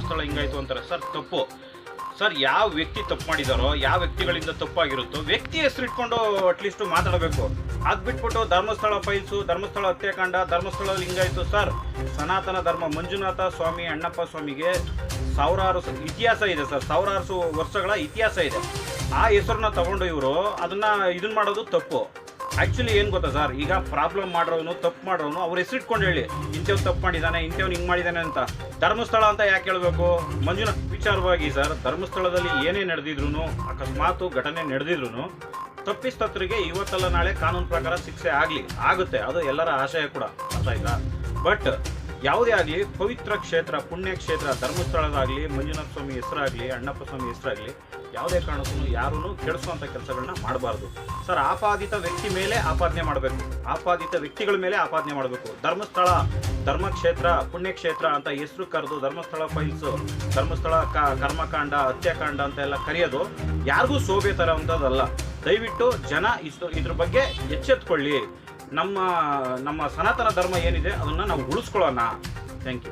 ಧರ್ಮಸ್ಥಳ ಹಿಂಗಾಯ್ತು ಅಂತಾರೆ. ಸರ್ ತಪ್ಪು ಸರ್. ಯಾವ ವ್ಯಕ್ತಿ ತಪ್ಪು ಮಾಡಿದಾರೋ, ಯಾವ ವ್ಯಕ್ತಿಗಳಿಂದ ತಪ್ಪಾಗಿರುತ್ತೋ ವ್ಯಕ್ತಿ ಹೆಸರು ಇಟ್ಕೊಂಡು ಅಟ್ಲೀಸ್ಟ್ ಮಾತಾಡಬೇಕು. ಅದು ಬಿಟ್ಬಿಟ್ಟು ಧರ್ಮಸ್ಥಳ ಫೈಲ್ಸು, ಧರ್ಮಸ್ಥಳ ಹತ್ಯಾಕಾಂಡ, ಧರ್ಮಸ್ಥಳದಲ್ಲಿ ಹಿಂಗಾಯ್ತು. ಸರ್ ಸನಾತನ ಧರ್ಮ ಮಂಜುನಾಥ ಸ್ವಾಮಿ ಅಣ್ಣಪ್ಪ ಸ್ವಾಮಿಗೆ ಸಾವಿರಾರು ಇತಿಹಾಸ ಇದೆ ಸರ್, ಸಾವಿರಾರು ವರ್ಷಗಳ ಇತಿಹಾಸ ಇದೆ. ಆ ಹೆಸರನ್ನ ತಗೊಂಡು ಇವರು ಇದನ್ನ ಮಾಡೋದು ತಪ್ಪು. ಆ್ಯಕ್ಚುಲಿ ಏನು ಗೊತ್ತಾ ಸರ್, ಈಗ ಪ್ರಾಬ್ಲಮ್ ಮಾಡೋನು, ತಪ್ಪು ಮಾಡೋನು ಅವ್ರ ಹೆಸರು ಇಟ್ಕೊಂಡು ಹೇಳಿ ಇಂಥವ್ನು ತಪ್ಪು ಮಾಡಿದ್ದಾನೆ, ಇಂಥವ್ನು ಹಿಂಗೆ ಮಾಡಿದ್ದಾನೆ ಅಂತ. ಧರ್ಮಸ್ಥಳ ಅಂತ ಯಾಕೆ ಹೇಳಬೇಕು? ಮಂಜುನಾಥ ವಿಚಾರವಾಗಿ ಸರ್, ಧರ್ಮಸ್ಥಳದಲ್ಲಿ ಏನೇ ನಡೆದಿದ್ರು, ಅಕಸ್ಮಾತ್ ಘಟನೆ ನಡೆದಿದ್ರು ತಪ್ಪಿಸ್ತರಿಗೆ ಇವತ್ತಲ್ಲ ನಾಳೆ ಕಾನೂನು ಪ್ರಕಾರ ಶಿಕ್ಷೆ ಆಗುತ್ತೆ. ಅದು ಎಲ್ಲರ ಆಶಯ ಕೂಡ, ಅರ್ಥ ಆಯ್ತಾ? ಬಟ್ ಯಾವುದೇ ಆಗಲಿ ಪವಿತ್ರ ಕ್ಷೇತ್ರ, ಪುಣ್ಯ ಕ್ಷೇತ್ರ ಧರ್ಮಸ್ಥಳದಾಗಲಿ, ಮಂಜುನಾಥ ಸ್ವಾಮಿ ಹೆಸರಾಗಲಿ, ಅಣ್ಣಪ್ಪ ಸ್ವಾಮಿ ಹೆಸರಾಗಲಿ, ಯಾವುದೇ ಕಾರಣಕ್ಕೂ ಯಾರೂ ಕೆಡಿಸುವಂಥ ಕೆಲಸಗಳನ್ನ ಮಾಡಬಾರ್ದು ಸರ್. ಆಪಾದಿತ ವ್ಯಕ್ತಿ ಮೇಲೆ ಆಪಾದನೆ ಮಾಡಬೇಕು, ಆಪಾದಿತ ವ್ಯಕ್ತಿಗಳ ಮೇಲೆ ಆಪಾದನೆ ಮಾಡಬೇಕು. ಧರ್ಮಸ್ಥಳ, ಧರ್ಮಕ್ಷೇತ್ರ, ಪುಣ್ಯಕ್ಷೇತ್ರ ಅಂತ ಹೆಸರು ಕರೆದು ಧರ್ಮಸ್ಥಳ ಫೈಲ್ಸು, ಧರ್ಮಸ್ಥಳ ಕರ್ಮಕಾಂಡ, ಹತ್ಯಾಕಾಂಡ ಅಂತ ಎಲ್ಲ ಕರೆಯೋದು ಯಾರಿಗೂ ಶೋಭೆ ತರೋವಂಥದ್ದಲ್ಲ. ದಯವಿಟ್ಟು ಜನ ಇದ್ರ ಬಗ್ಗೆ ಎಚ್ಚೆತ್ಕೊಳ್ಳಿ. ನಮ್ಮ ಸನಾತನ ಧರ್ಮ ಏನಿದೆ ಅದನ್ನು ನಾವು ಉಳಿಸ್ಕೊಳ್ಳೋಣ. Thank you.